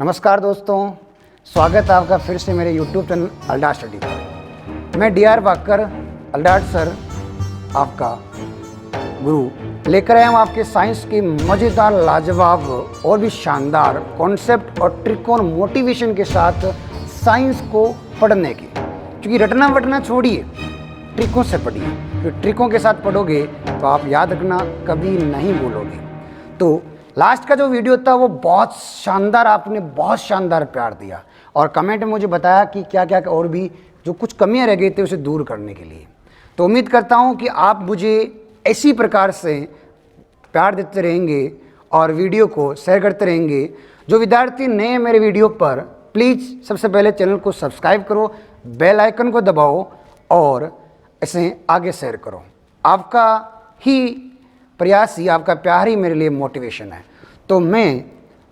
नमस्कार दोस्तों, स्वागत है आपका फिर से मेरे YouTube चैनल अल्डाट स्टडी पर। मैं DR बाकर अल्डाट सर, आपका गुरु, लेकर आया हूँ आपके साइंस की मज़ेदार, लाजवाब और भी शानदार कॉन्सेप्ट और ट्रिक और मोटिवेशन के साथ साइंस को पढ़ने की। क्योंकि रटना वटना छोड़िए, ट्रिकों से पढ़िए। क्योंकि ट्रिकों के साथ पढ़ोगे तो आप याद रखना कभी नहीं भूलोगे। तो लास्ट का जो वीडियो था वो बहुत शानदार, आपने बहुत शानदार प्यार दिया और कमेंट में मुझे बताया कि क्या क्या और भी जो कुछ कमियां रह गई थी उसे दूर करने के लिए। तो उम्मीद करता हूं कि आप मुझे इसी प्रकार से प्यार देते रहेंगे और वीडियो को शेयर करते रहेंगे। जो विद्यार्थी नए हैं मेरे वीडियो पर, प्लीज़ सबसे पहले चैनल को सब्सक्राइब करो, बेल आइकन को दबाओ और इसे आगे शेयर करो। आपका ही प्रयास ही, आपका प्यार ही मेरे लिए मोटिवेशन है। तो मैं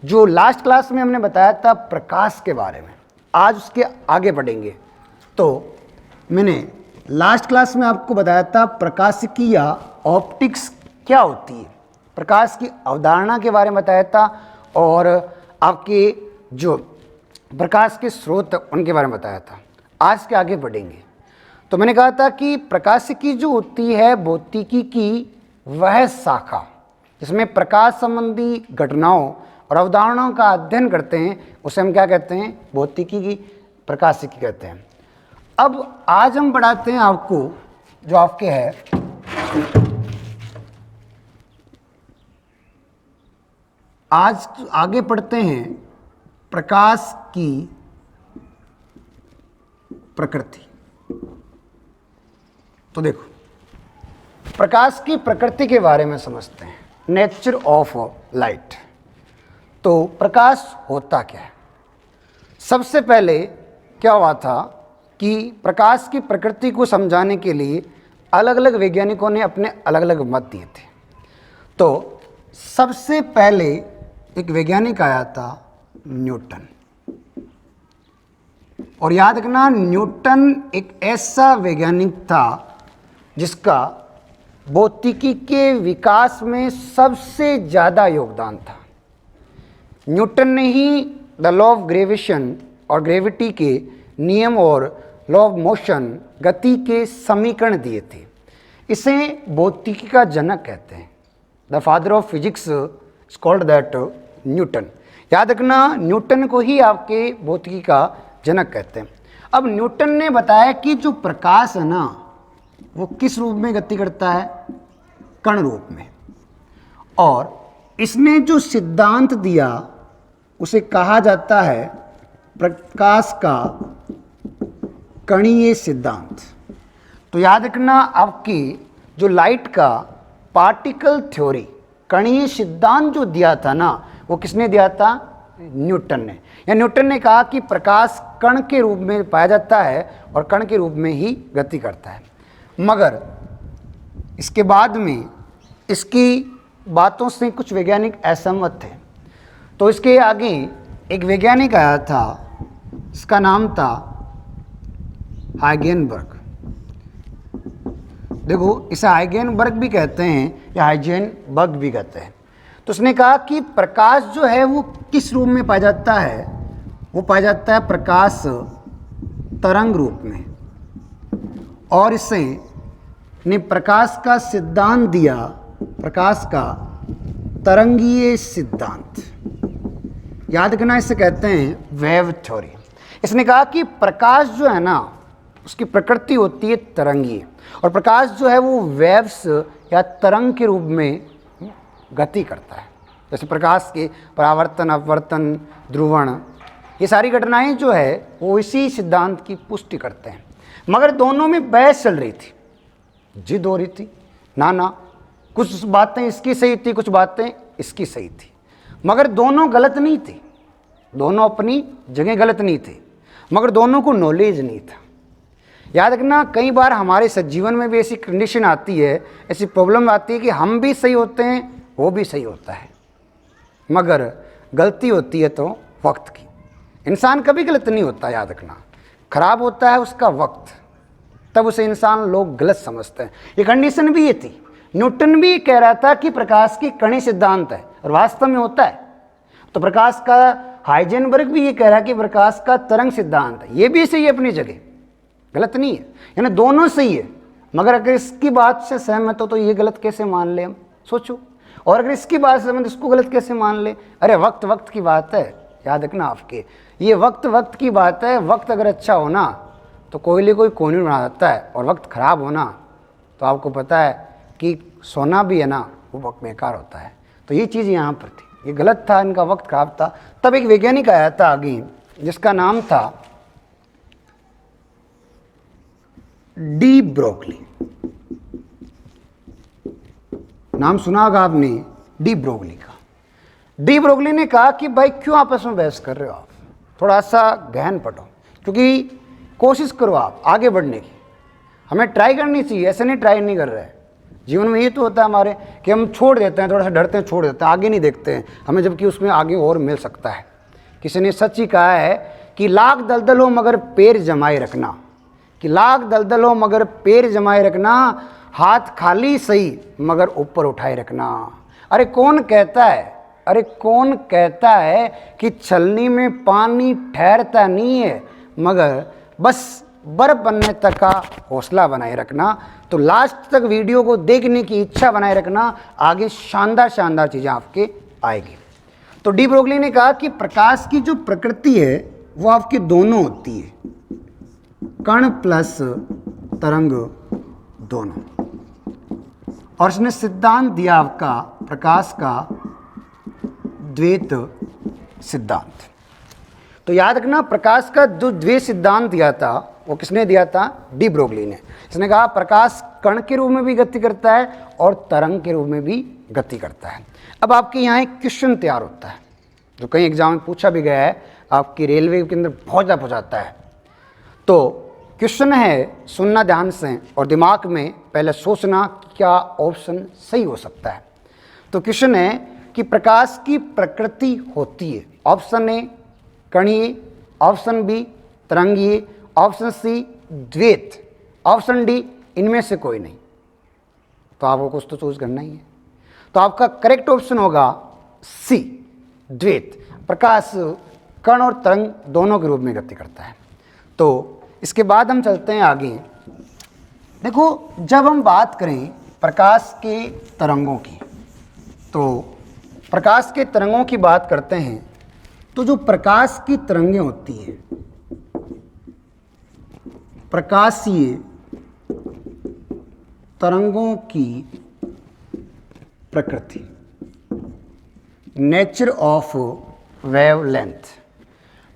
जो लास्ट क्लास में हमने बताया था प्रकाश के बारे में, आज उसके आगे बढ़ेंगे। तो मैंने लास्ट क्लास में आपको बताया था प्रकाशिकी या ऑप्टिक्स क्या होती है, प्रकाश की अवधारणा के बारे में बताया था और आपके जो प्रकाश के स्रोत उनके बारे में बताया था। आज के आगे बढ़ेंगे। तो मैंने कहा था कि प्रकाशिकी जो होती है भौतिकी की वह शाखा जिसमें प्रकाश संबंधी घटनाओं और अवधारणाओं का अध्ययन करते हैं, उसे हम क्या कहते हैं? भौतिकी की प्रकाशिकी कहते हैं। अब आज हम बढ़ाते हैं आपको जो आपके है आज आगे पढ़ते हैं प्रकाश की प्रकृति। तो देखो, प्रकाश की प्रकृति के बारे में समझते हैं, नेचर ऑफ लाइट। तो प्रकाश होता क्या है? सबसे पहले क्या हुआ था कि प्रकाश की प्रकृति को समझाने के लिए अलग अलग वैज्ञानिकों ने अपने अलग अलग मत दिए थे। तो सबसे पहले एक वैज्ञानिक आया था न्यूटन। और याद रखना, न्यूटन एक ऐसा वैज्ञानिक था जिसका भौतिकी के विकास में सबसे ज़्यादा योगदान था। न्यूटन ने ही द लॉ ऑफ ग्रेविशन और ग्रेविटी के नियम और लॉ ऑफ मोशन, गति के समीकरण दिए थे। इसे भौतिकी का जनक कहते हैं। The father of physics is called that Newton. याद रखना, न्यूटन को ही आपके भौतिकी का जनक कहते हैं। अब न्यूटन ने बताया कि जो प्रकाश है ना, वो किस रूप में गति करता है? कण रूप में। और इसने जो सिद्धांत दिया उसे कहा जाता है प्रकाश का कणीय सिद्धांत। तो याद रखना, आपकी जो लाइट का पार्टिकल थ्योरी, कणीय सिद्धांत जो दिया था ना, वो किसने दिया था? न्यूटन ने। या न्यूटन ने कहा कि प्रकाश कण के रूप में पाया जाता है और कण के रूप में ही गति करता है। मगर इसके बाद में इसकी बातों से कुछ वैज्ञानिक असहमत थे। तो इसके आगे एक वैज्ञानिक आया था, इसका नाम था हाइजेनबर्ग। देखो, इसे हाइजेनबर्ग भी कहते हैं या हाइजेनबर्ग भी कहते हैं। तो उसने कहा कि प्रकाश जो है वो किस रूप में पाया जाता है? वो पाया जाता है प्रकाश तरंग रूप में। और इसे ने प्रकाश का सिद्धांत दिया, प्रकाश का तरंगीय सिद्धांत। याद रखना, इसे कहते हैं वेव थ्योरी। इसने कहा कि प्रकाश जो है ना, उसकी प्रकृति होती है तरंगीय, और प्रकाश जो है वो वेव्स या तरंग के रूप में गति करता है। जैसे प्रकाश के परावर्तन, अपवर्तन, ध्रुवण, ये सारी घटनाएं जो है वो इसी सिद्धांत की पुष्टि करते हैं। मगर दोनों में बहस चल रही थी, जिद हो रही थी। ना, कुछ बातें इसकी सही थी, कुछ बातें इसकी सही थी, मगर दोनों गलत नहीं थी। दोनों अपनी जगह गलत नहीं थे, मगर दोनों को नॉलेज नहीं था। याद रखना, कई बार हमारे जीवन में भी ऐसी कंडीशन आती है, ऐसी प्रॉब्लम आती है कि हम भी सही होते हैं, वो भी सही होता है, मगर गलती होती है तो वक्त की। इंसान कभी गलत नहीं होता, याद रखना। खराब होता है उसका वक्त, तब उसे इंसान लोग गलत समझते हैं। ये कंडीशन भी ये थी। न्यूटन भी कह रहा था कि प्रकाश की कणीय सिद्धांत है, और वास्तव में होता है। तो प्रकाश का हाइजेनबर्ग भी ये कह रहा है कि प्रकाश का तरंग सिद्धांत है, ये भी सही है अपनी जगह, गलत नहीं है, यानी दोनों सही है। मगर अगर इसकी बात से सहमत हो तो ये गलत कैसे मान ले हम, सोचो। और अगर इसकी बात से सहमत इसको गलत कैसे मान ले। अरे वक्त वक्त की बात है, याद रखना आपके, ये वक्त वक्त की बात है। वक्त अगर अच्छा हो ना तो कोयले को कोई नहीं बना देता है, और वक्त खराब होना तो आपको पता है कि सोना भी है ना वो वक्त बेकार होता है। तो ये चीज़ यहाँ पर थी, ये गलत था, इनका वक्त खराब था। तब एक वैज्ञानिक आया था आगे जिसका नाम था डी ब्रोगली। नाम सुना होगा आपने डी ब्रोगली का। डी ब्रोगली ने कहा कि भाई क्यों आपस में बहस कर रहे हो, आप थोड़ा सा गहन पढ़ो, क्योंकि कोशिश करो आप आगे बढ़ने की, हमें ट्राई करनी चाहिए, ऐसे नहीं ट्राई नहीं कर रहे हैं। जीवन में ये तो होता है हमारे कि हम छोड़ देते हैं, थोड़ा सा डरते हैं, छोड़ देते हैं, आगे नहीं देखते हैं हमें, जबकि उसमें आगे और मिल सकता है। किसी ने सच ही कहा है कि लाख दलदल हो मगर पैर जमाए रखना, कि लाख दलदल हो मगर पैर जमाए रखना, हाथ खाली सही मगर ऊपर उठाए रखना। अरे कौन कहता है, अरे कौन कहता है कि छलनी में पानी ठहरता नहीं है, मगर बस बर्फ बनने तक का हौसला बनाए रखना। तो लास्ट तक वीडियो को देखने की इच्छा बनाए रखना, आगे शानदार शानदार चीज़ें आपके आएगी। तो डी ब्रोगली ने कहा कि प्रकाश की जो प्रकृति है वो आपकी दोनों होती है, कण प्लस तरंग दोनों। और इसने सिद्धांत दिया आपका प्रकाश का द्वैत सिद्धांत। तो याद रखना प्रकाश का जो द्वैत सिद्धांत दिया था वो किसने दिया था, डी ब्रोगली ने। इसने कहा प्रकाश कण के रूप में भी गति करता है और तरंग के रूप में भी गति करता है। अब आपके यहाँ एक क्वेश्चन तैयार होता है जो कई एग्जाम में पूछा भी गया है, आपकी रेलवे के अंदर बहुत ज़्यादा पूछाता है। तो क्वेश्चन है, सुनना ध्यान से और दिमाग में पहले सोचना क्या ऑप्शन सही हो सकता है। तो क्वेश्चन है कि प्रकाश की प्रकृति होती है, ऑप्शन ए कणीय, ऑप्शन बी तरंगीय, ऑप्शन सी द्वैत, ऑप्शन डी इनमें से कोई नहीं। तो आपको कुछ तो चूज करना ही है। तो आपका करेक्ट ऑप्शन होगा सी द्वैत। प्रकाश कण और तरंग दोनों के रूप में गति करता है। तो इसके बाद हम चलते हैं आगे। देखो जब हम बात करें प्रकाश के तरंगों की, तो प्रकाश के तरंगों की बात करते हैं तो जो प्रकाश की तरंगें होती हैं, प्रकाशीय तरंगों की प्रकृति, नेचर ऑफ वेवलेंथ,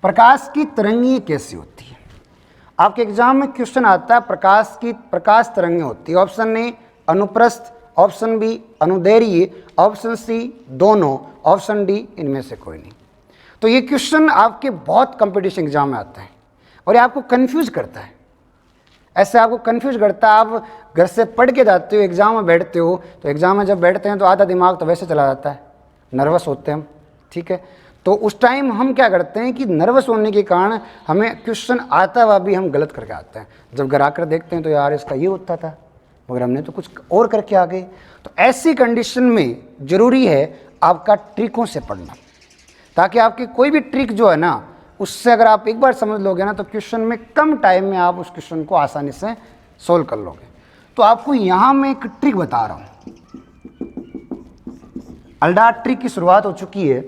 प्रकाश की तरंगें कैसी होती है। आपके एग्जाम में क्वेश्चन आता है प्रकाश तरंगें होती है, ऑप्शन ए अनुप्रस्थ, ऑप्शन बी अनुदैर्घ्य, ऑप्शन सी दोनों, ऑप्शन डी इनमें से कोई नहीं। तो ये क्वेश्चन आपके बहुत कंपटीशन एग्जाम में आता है और ये आपको कंफ्यूज करता है, ऐसे आपको कंफ्यूज करता है। आप घर से पढ़ के जाते हो, एग्जाम में बैठते हो, तो एग्जाम में जब बैठते हैं तो आधा दिमाग तो वैसे चला जाता है, नर्वस होते हैं हम, ठीक है। तो उस टाइम हम क्या करते हैं कि नर्वस होने के कारण हमें क्वेश्चन आता हुआ भी हम गलत करके आते हैं। जब घर आकर देखते हैं तो यार इसका ये होता था मगर हमने तो कुछ और करके आ गए। तो ऐसी कंडीशन में ज़रूरी है आपका ट्रिकों से पढ़ना, ताकि आपकी कोई भी ट्रिक जो है ना उससे अगर आप एक बार समझ लोगे ना तो क्वेश्चन में कम टाइम में आप उस क्वेश्चन को आसानी से सोल्व कर लोगे। तो आपको यहाँ मैं एक ट्रिक बता रहा हूँ। अल्डार्ट ट्रिक की शुरुआत हो चुकी है।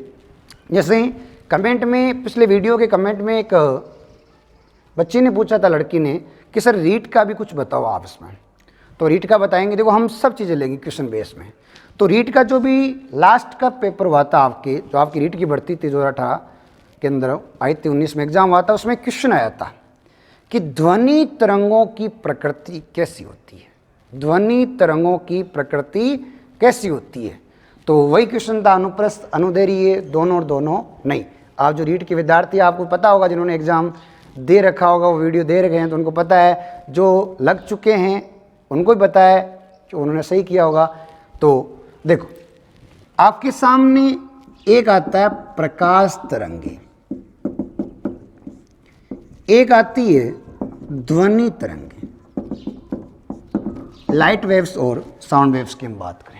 जैसे कमेंट में, पिछले वीडियो के कमेंट में एक बच्ची ने पूछा था, लड़की ने, कि सर रीट का भी कुछ बताओ आप इसमें। तो रीट का बताएंगे। देखो हम सब चीज़ें लेंगे क्वेश्चन बेस में। तो रीट का जो भी लास्ट का पेपर हुआ था आपके, जो आपकी रीट की भर्ती थी 2018 के अंदर आई थी, 19 में एग्जाम हुआ था, उसमें क्वेश्चन आया था कि ध्वनि तरंगों की प्रकृति कैसी होती है, ध्वनि तरंगों की प्रकृति कैसी होती है। तो वही क्वेश्चन था, अनुप्रस्थ अनुदैर्घ्य दोनों और दोनों नहीं। आप जो रीट के विद्यार्थी आपको पता होगा, जिन्होंने एग्जाम दे रखा होगा, वो वीडियो दे रखे हैं तो उनको पता है, जो लग चुके हैं उनको भी पता है कि उन्होंने सही किया होगा। तो देखो आपके सामने एक आता है प्रकाश तरंगे, एक आती है ध्वनि तरंगे, लाइट वेव्स और साउंड वेव्स की हम बात करें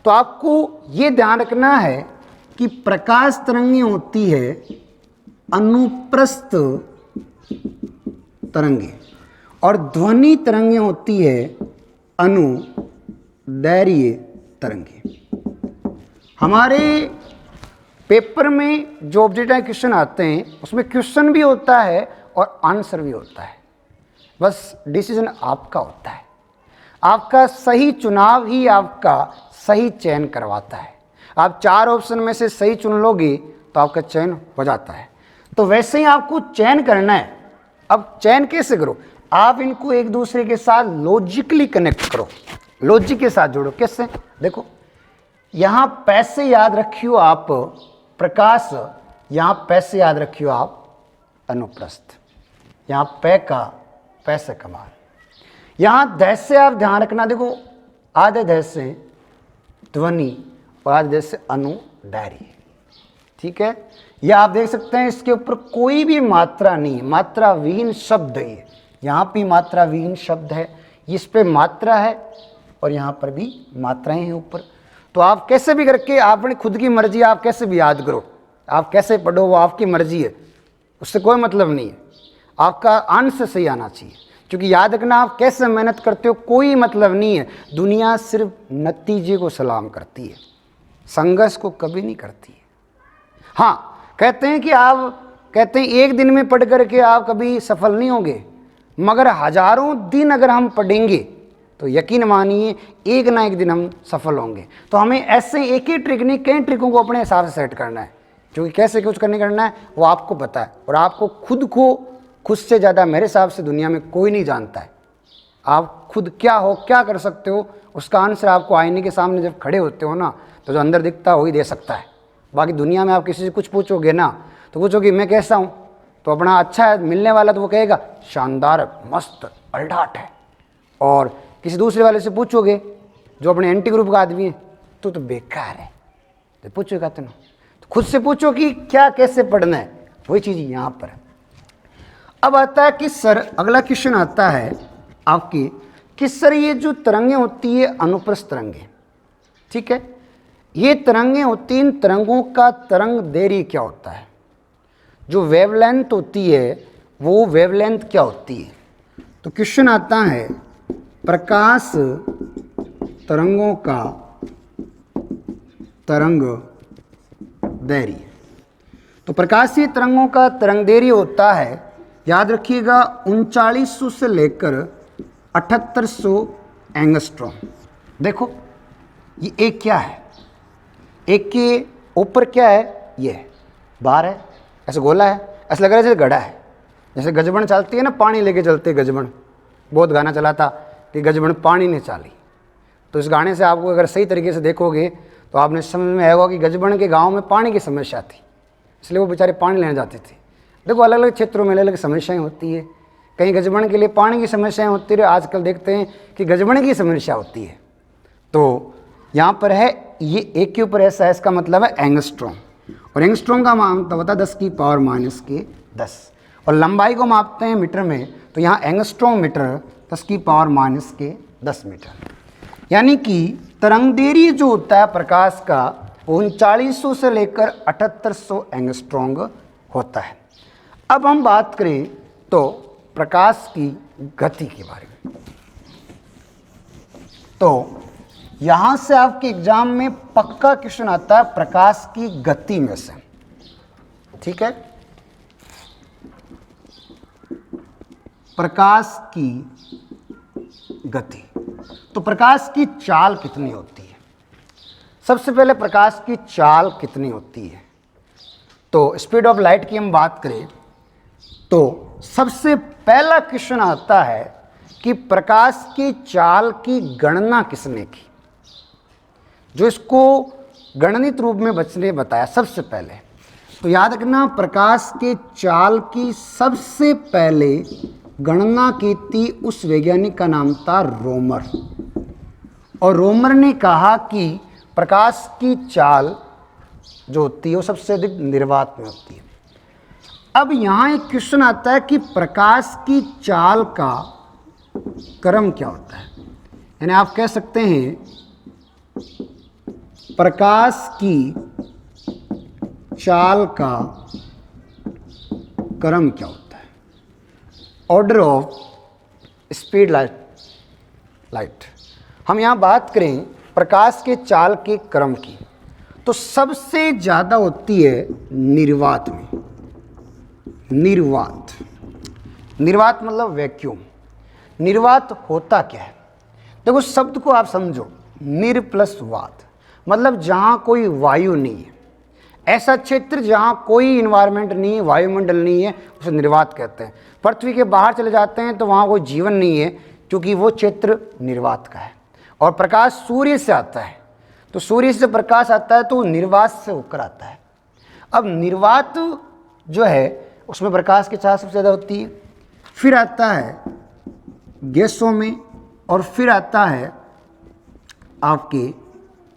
तो आपको ये ध्यान रखना है कि प्रकाश तरंगें होती है अनुप्रस्थ तरंगे और ध्वनि तरंगे होती है अनुदैर्घ्य तरंगे। हमारे पेपर में जो ऑब्जेक्टिव क्वेश्चन आते हैं उसमें क्वेश्चन भी होता है और आंसर भी होता है, बस डिसीजन आपका होता है। आपका सही चुनाव ही आपका सही चयन करवाता है। आप 4 ऑप्शन में से सही चुन लोगे तो आपका चयन हो जाता है। तो वैसे ही आपको चयन करना है। अब चयन कैसे करो? आप इनको एक दूसरे के साथ लॉजिकली कनेक्ट करो, लॉजिक के साथ जोड़ो। कैसे? देखो, यहां पैसे याद रखियो आप प्रकाश, यहां पैसे याद रखियो आप अनुप्रस्थ, यहां पै का पैसे कमाल, यहां दै से आप ध्यान रखना। देखो, आधे दै से ध्वनि और आधे दै से अनुदैर्घ्य। ठीक है, या आप देख सकते हैं इसके ऊपर कोई भी मात्रा नहीं है, मात्रा विहीन शब्द है। यहाँ भी मात्रा विहीन शब्द है, इस पे मात्रा है और यहाँ पर भी मात्राएं हैं ऊपर। तो आप कैसे भी करके आपने खुद की मर्जी, आप कैसे भी याद करो, आप कैसे पढ़ो वो आपकी मर्जी है, उससे कोई मतलब नहीं है। आपका आंसर सही आना चाहिए, क्योंकि याद रखना आप कैसे मेहनत करते हो कोई मतलब नहीं है। दुनिया सिर्फ नतीजे को सलाम करती है, संघर्ष को कभी नहीं करती है। हाँ, कहते हैं कि आप कहते हैं एक दिन में पढ़ करके आप कभी सफल नहीं होंगे, मगर हजारों दिन अगर हम पढ़ेंगे तो यकीन मानिए एक ना एक दिन हम सफल होंगे। तो हमें ऐसे एक ही ट्रिक नहीं, कई ट्रिकों को अपने हिसाब से सेट करना है, क्योंकि कैसे कुछ करना है वो आपको पता है। और आपको खुद से ज़्यादा मेरे हिसाब से दुनिया में कोई नहीं जानता है। आप खुद क्या हो, क्या कर सकते हो, उसका आंसर आपको आईने के सामने जब खड़े होते हो ना, तो जो अंदर दिखता है वही दे सकता है। बाकी दुनिया में आप किसी से कुछ पूछोगे ना, तो पूछोगे मैं कैसा हूँ, तो अपना अच्छा है मिलने वाला तो वो कहेगा शानदार, मस्त, अल्डाट है। और किसी दूसरे वाले से पूछोगे जो अपने एंटी ग्रुप का आदमी है, तो बेकार है, तो पूछोगा तो खुद से पूछो कि क्या कैसे पढ़ना है, वही चीज़ यहाँ पर है। अब आता है कि सर, अगला क्वेश्चन आता है आपकी कि सर ये जो तरंगें होती है अनुप्रस्थ तरंगें, ठीक है, ये तरंगें होती हैं, इन तरंगों का तरंग दैर्घ्य क्या होता है? जो वेवलेंथ होती है वो वेवलेंथ क्या होती है? तो क्वेश्चन आता है प्रकाश तरंगों का तरंग दैर्घ्य। तो प्रकाशीय तरंगों का तरंग दैर्घ्य होता है, याद रखिएगा, 3900 से लेकर 7800 एंगस्ट्रॉम। देखो, ये एक क्या है, एक के ऊपर क्या है, ये बार है, ऐसे गोला है, ऐसा लग रहा है जैसे गड़ा है, जैसे गजबन चलती है ना, पानी लेके चलते गजबन, बहुत गाना चला था कि गजबन पानी ने चाली। तो इस गाने से आपको अगर सही तरीके से देखोगे तो आपने समझ में आएगा कि गजबन के गांव में पानी की समस्या थी, इसलिए वो बेचारे पानी लेने जाते थे। देखो, अलग अलग क्षेत्रों में अलग अलग समस्याएं होती है, कहीं गजबन के लिए पानी की समस्याएं होती है, आजकल देखते हैं कि गजबन की समस्या होती है। तो यहाँ पर है ये एक के ऊपर ऐसा है, इसका मतलब है एंगस्ट्रॉम, और एंगस्ट्रॉम का मापता होता है 10⁻⁻10, और लंबाई को मापते हैं मीटर में, तो यहाँ एंगस्ट्रॉम मीटर 10⁻⁻10 मीटर। यानी कि तरंगदैर्घ्य जो होता है प्रकाश का वो 3900 से लेकर 7800 एंगस्ट्रॉम होता है। अब हम बात करें तो प्रकाश की गति के बारे में, तो यहां से आपके एग्जाम में पक्का क्वेश्चन आता है प्रकाश की गति में से, ठीक है। प्रकाश की गति, तो प्रकाश की चाल कितनी होती है? सबसे पहले प्रकाश की चाल कितनी होती है? तो स्पीड ऑफ लाइट की हम बात करें तो सबसे पहला क्वेश्चन आता है कि प्रकाश की चाल की गणना किसने की? जो इसको गणित रूप में बच्चे बताया सबसे पहले। तो याद रखना, प्रकाश के चाल की सबसे पहले गणना की थी उस वैज्ञानिक का नाम था रोमर, और रोमर ने कहा कि प्रकाश की चाल जो होती है वो सबसे अधिक निर्वात में होती है। अब यहाँ एक क्वेश्चन आता है कि प्रकाश की चाल का क्रम क्या होता है? यानी आप कह सकते हैं प्रकाश की चाल का क्रम क्या होता है, ऑर्डर ऑफ स्पीड लाइट। हम यहाँ बात करें प्रकाश के चाल के क्रम की, तो सबसे ज़्यादा होती है निर्वात में। निर्वात मतलब वैक्यूम। निर्वात होता क्या है, देखो शब्द को आप समझो, निर प्लस वात मतलब जहाँ कोई वायु नहीं है, ऐसा क्षेत्र जहाँ कोई इन्वायरमेंट नहीं है, वायुमंडल नहीं है, उसे निर्वात कहते हैं। पृथ्वी के बाहर चले जाते हैं तो वहाँ कोई जीवन नहीं है, क्योंकि वो क्षेत्र निर्वात का है। और प्रकाश सूर्य से आता है, तो सूर्य से प्रकाश आता है तो निर्वात से होकर आता है। अब निर्वात जो है उसमें प्रकाश की चाल सबसे ज़्यादा होती है, फिर आता है गैसों में, और फिर आता है आपके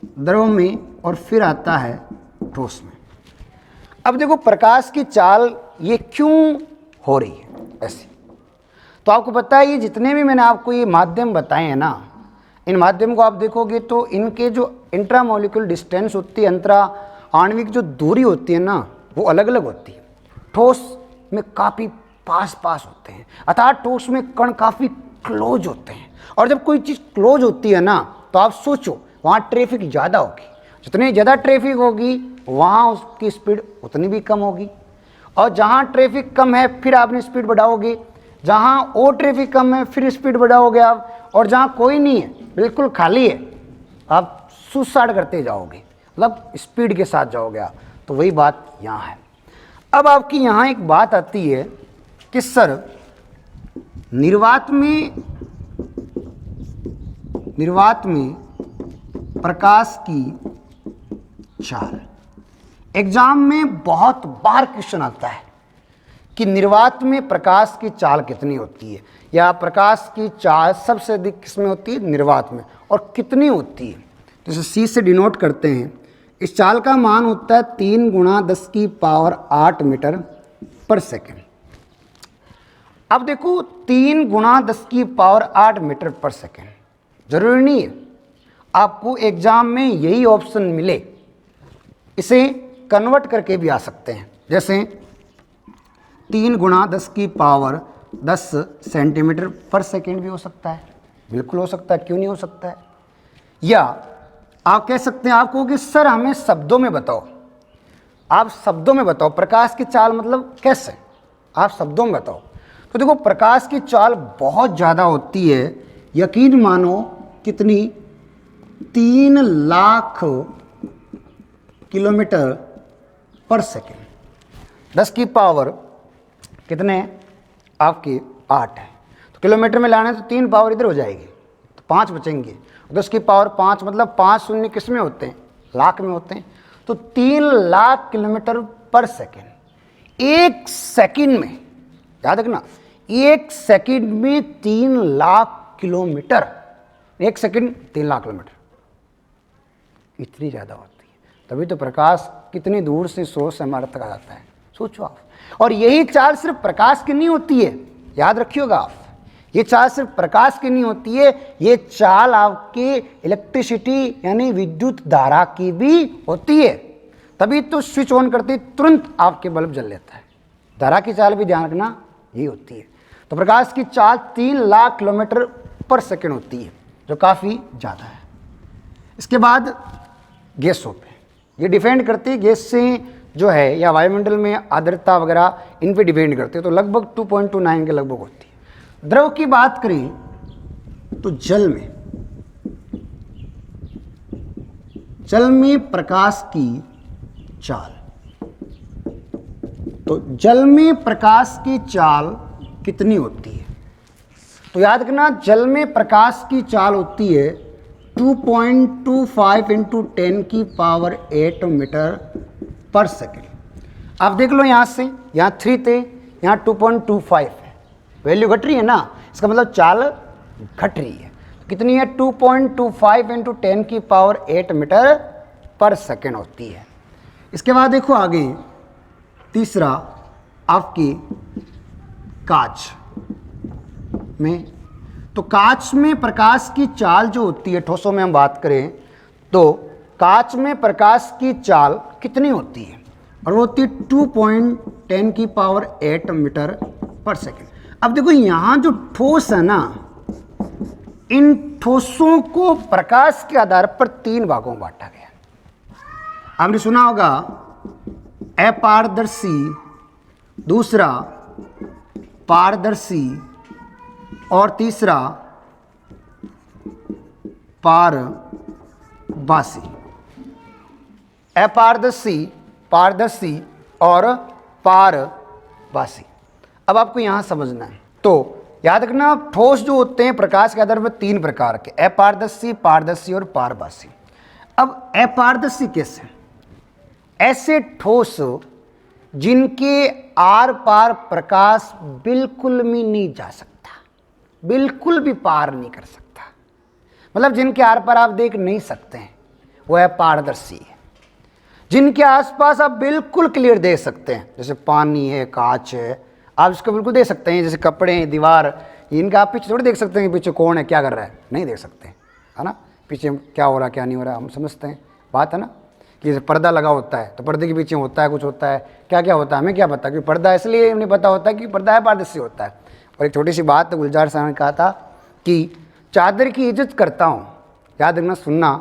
द्रव में, और फिर आता है ठोस में। अब देखो प्रकाश की चाल ये क्यों हो रही है ऐसी, तो आपको पता है ये जितने भी मैंने आपको ये माध्यम बताए हैं ना, इन माध्यम को आप देखोगे तो इनके जो इंट्रामोलिक्यूलर डिस्टेंस होती है, अंतरा आणविक जो दूरी होती है ना, वो अलग अलग होती है। ठोस में काफ़ी पास होते हैं, अर्थात ठोस में कण काफ़ी क्लोज होते हैं। और जब कोई चीज़ क्लोज होती है ना, तो आप सोचो वहाँ ट्रैफिक ज़्यादा होगी, जितनी ज़्यादा ट्रैफिक होगी वहाँ उसकी स्पीड उतनी भी कम होगी। और जहाँ ट्रैफिक कम है फिर आपने स्पीड बढ़ाओगे, जहाँ और ट्रैफिक कम है फिर स्पीड बढ़ाओगे आप, और जहाँ कोई नहीं है बिल्कुल खाली है आप सुसाइड करते जाओगे, मतलब स्पीड के साथ जाओगे आप। तो वही बात यहाँ है। अब आपकी यहाँ एक बात आती है कि सर निर्वात में प्रकाश की चाल, एग्जाम में बहुत बार क्वेश्चन आता है कि निर्वात में प्रकाश की चाल कितनी होती है, या प्रकाश की चाल सबसे अधिक किसमें होती है, निर्वात में, और कितनी होती है। जैसे C से डिनोट करते हैं, इस चाल का मान होता है 3 × 10⁸ मीटर पर सेकेंड। अब देखो 3 × 10⁸ मीटर पर सेकेंड, जरूरी नहीं है आपको एग्जाम में यही ऑप्शन मिले, इसे कन्वर्ट करके भी आ सकते हैं। जैसे 3 × 10⁻10 सेंटीमीटर पर सेकेंड भी हो सकता है, बिल्कुल हो सकता है, क्यों नहीं हो सकता है। या आप कह सकते हैं, आप कहोगे सर हमें शब्दों में बताओ, आप शब्दों में बताओ प्रकाश की चाल मतलब कैसे, आप शब्दों में बताओ। तो देखो प्रकाश की चाल बहुत ज़्यादा होती है, यकीन मानो कितनी, 3 लाख किलोमीटर पर सेकेंड। 10 की पावर कितने आपके 8 है, तो किलोमीटर में लाने तो 3 पावर इधर हो जाएगी, तो 5 बचेंगे। 10 की पावर 5 मतलब 5 शून्य किस में होते हैं, लाख में होते हैं। तो 3 लाख किलोमीटर पर सेकेंड। एक सेकंड में, याद रखना, एक सेकंड में 3 लाख किलोमीटर, एक सेकंड 3 लाख किलोमीटर, इतनी ज़्यादा होती है। तभी तो प्रकाश कितनी दूर से सोर्स से हमारे तक आ जाता है, सोचो आप। और यही चाल सिर्फ प्रकाश की नहीं होती है, याद रखिएगा आप, ये चाल सिर्फ प्रकाश की नहीं होती है, ये चाल आपके इलेक्ट्रिसिटी यानी विद्युत धारा की भी होती है। तभी तो स्विच ऑन करते तुरंत आपके बल्ब जल लेता है। धारा की चाल भी ध्यान रखना यही होती है। तो प्रकाश की चाल 3 लाख किलोमीटर पर सेकेंड होती है, जो काफ़ी ज़्यादा है। इसके बाद गैसों पे, ये डिपेंड करती है गैस से जो है या वायुमंडल में आर्द्रता वगैरह, इन पे डिपेंड करते हैं। तो लगभग 2.29 के लगभग होती है। द्रव की बात करें तो जल में प्रकाश की चाल, तो जल में प्रकाश की चाल कितनी होती है, तो याद रखना जल में प्रकाश की चाल होती है 2.25 × 10⁸ मीटर पर सेकेंड। आप देख लो यहाँ से, यहाँ 3 थे, यहाँ 2.25 है, वैल्यू घट रही है ना, इसका मतलब चाल घट रही है। कितनी है, 2.25 × 10⁸ मीटर पर सेकेंड होती है। इसके बाद देखो आगे तीसरा आपकी कांच में, तो कांच में प्रकाश की चाल जो होती है, ठोसों में हम बात करें तो कांच में प्रकाश की चाल कितनी होती है, और वो होती है 2.10 की पावर 8 मीटर पर सेकेंड। अब देखो यहाँ जो ठोस है ना, इन ठोसों को प्रकाश के आधार पर 3 भागों में बांटा गया। आपने सुना होगा अपारदर्शी, दूसरा पारदर्शी और तीसरा पारभासी। अपारदर्शी, पारदर्शी और पारभासी। अब आपको यहां समझना है, तो याद रखना ठोस जो होते हैं प्रकाश के आधार पर 3 प्रकार के, अपारदर्शी, पारदर्शी और पारभासी। अब अपारदर्शी कैसे? ऐसे ठोस जिनके आर पार प्रकाश बिल्कुल भी नहीं जा सकता, बिल्कुल भी पार नहीं कर सकता, मतलब जिनके आर पार आप देख नहीं सकते हैं, वो है पारदर्शी है। जिनके आसपास आप बिल्कुल क्लियर देख सकते हैं, जैसे पानी है, कांच है, आप इसको बिल्कुल देख सकते हैं, जैसे कपड़े हैं, दीवार, इनका आप पीछे थोड़ी देख सकते हैं कि पीछे कौन है, क्या कर रहा है, नहीं देख सकते, है ना। पीछे क्या हो रहा है, क्या नहीं हो रहा, हम समझते हैं, बात है ना। कि जैसे पर्दा लगा होता है तो पर्दे के पीछे होता है, कुछ होता है, क्या क्या होता है हमें क्या पता, क्योंकि पर्दा इसलिए नहीं पता होता कि पर्दा है पारदर्शी होता है। और एक छोटी सी बात गुलजार साहब ने कहा था कि चादर की इज्जत करता हूँ, याद रखना, सुनना,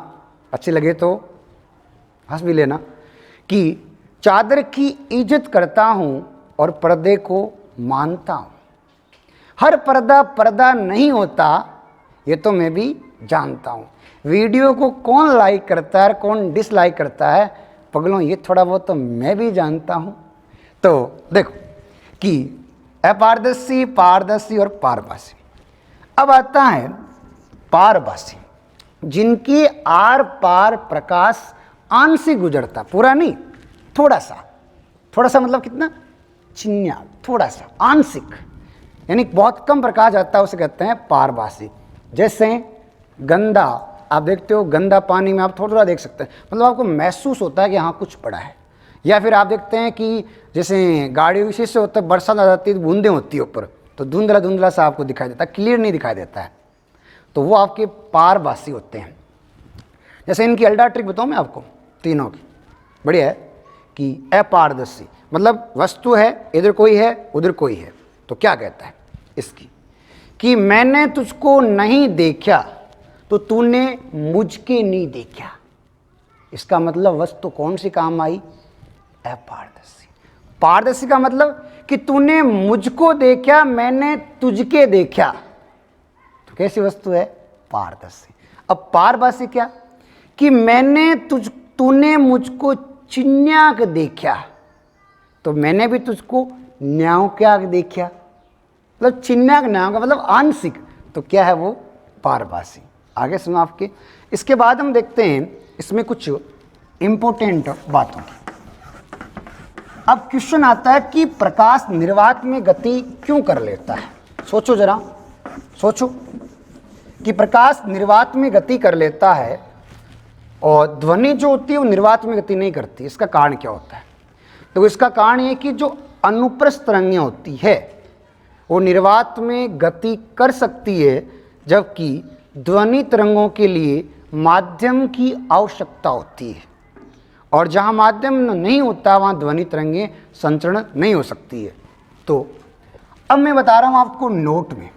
अच्छी लगे तो हंस भी लेना, कि चादर की इज्जत करता हूँ और पर्दे को मानता हूँ। हर पर्दा पर्दा नहीं होता, ये तो मैं भी जानता हूँ। वीडियो को कौन लाइक करता है, कौन डिसलाइक करता है, पगलों ये थोड़ा बहुत तो मैं भी जानता हूँ। तो देखो कि अपारदर्शी, पारदर्शी और पारभासी। अब आता है पारभासी, जिनके आर पार प्रकाश आंशिक गुजरता, पूरा नहीं, थोड़ा सा, थोड़ा सा मतलब कितना, चिन्या, थोड़ा सा, आंशिक, यानी बहुत कम प्रकाश आता है, उसे कहते हैं पारभासी। जैसे गंदा, आप देखते हो गंदा पानी में आप थोड़ा थोड़ा देख सकते हैं, मतलब आपको महसूस होता है कि हाँ कुछ पड़ा है। या फिर आप देखते हैं कि जैसे गाड़ी विशेष से होता है, बरसात आ जाती है, बूंदें होती है ऊपर, तो धुंधला धुंधला सा आपको दिखाई देता है, क्लियर नहीं दिखाई देता है, तो वो आपके पारभासी होते हैं। जैसे इनकी अल्डा ट्रिक बताऊँ मैं आपको, तीनों की, बढ़िया है। कि अपारदर्शी मतलब वस्तु है, इधर कोई है, उधर कोई है, तो क्या कहता है इसकी, कि मैंने तुझको नहीं देखा तो तूने मुझके नहीं देखा। इसका मतलब वस्तु कौन सी काम आई, अपारदर्शी। पारदर्शी का मतलब कि तूने मुझको देखा, मैंने तुझके देखा, तो कैसी वस्तु है, पारदर्शी। अब पारभासी क्या, कि मैंने तूने मुझको चिन्याक देखा, तो मैंने भी तुझको न्याव क्या देखा, मतलब चिन्याक न्याव का मतलब आंशिक, तो क्या है वो, पारभासी। आगे सुनो आपके। इसके बाद हम देखते हैं इसमें कुछ इंपॉर्टेंट बातों की। अब क्वेश्चन आता है कि प्रकाश निर्वात में गति क्यों कर लेता है। सोचो जरा, सोचो कि प्रकाश निर्वात में गति कर लेता है और ध्वनि जो होती है वो निर्वात में गति नहीं करती, इसका कारण क्या होता है। तो इसका कारण ये कि जो अनुप्रस्थ तरंगें होती है वो निर्वात में गति कर सकती है, जबकि ध्वनि तरंगों के लिए माध्यम की आवश्यकता होती है, और जहाँ माध्यम नहीं होता वहाँ ध्वनि तरंगें संचरण नहीं हो सकती है। तो अब मैं बता रहा हूँ आपको नोट में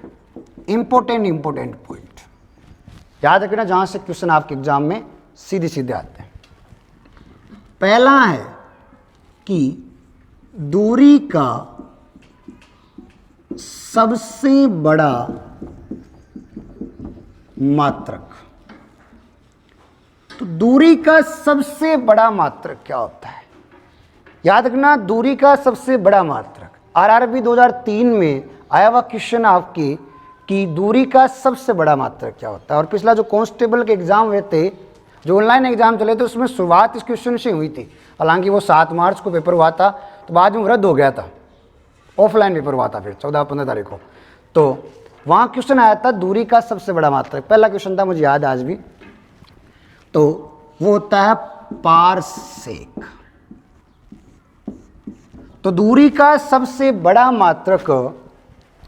इंपॉर्टेंट पॉइंट याद रखना, जहाँ से क्वेश्चन आपके एग्जाम में सीधे सीधे आते हैं। पहला है कि दूरी का सबसे बड़ा मात्रक। तो दूरी का सबसे बड़ा मात्रक क्या होता है, याद रखना, दूरी का सबसे बड़ा मात्रक। आरआरबी 2003 में आया हुआ क्वेश्चन आपके कि दूरी का सबसे बड़ा मात्रक क्या होता है। और पिछला जो कांस्टेबल के एग्जाम हुए थे, जो ऑनलाइन एग्जाम चले थे, उसमें शुरुआत इस क्वेश्चन से हुई थी। हालांकि वो 7 मार्च को पेपर हुआ था, तो बाद में रद्द हो गया था, ऑफलाइन पेपर हुआ था फिर 14-15 तारीख को। तो वहाँ क्वेश्चन आया था दूरी का सबसे बड़ा मात्रक, पहला क्वेश्चन था, मुझे याद आज भी। तो वो होता है पारसेक। तो दूरी का सबसे बड़ा मात्रक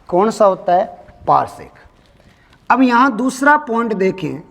कौन सा होता है, पारसेक। अब यहां दूसरा पॉइंट देखें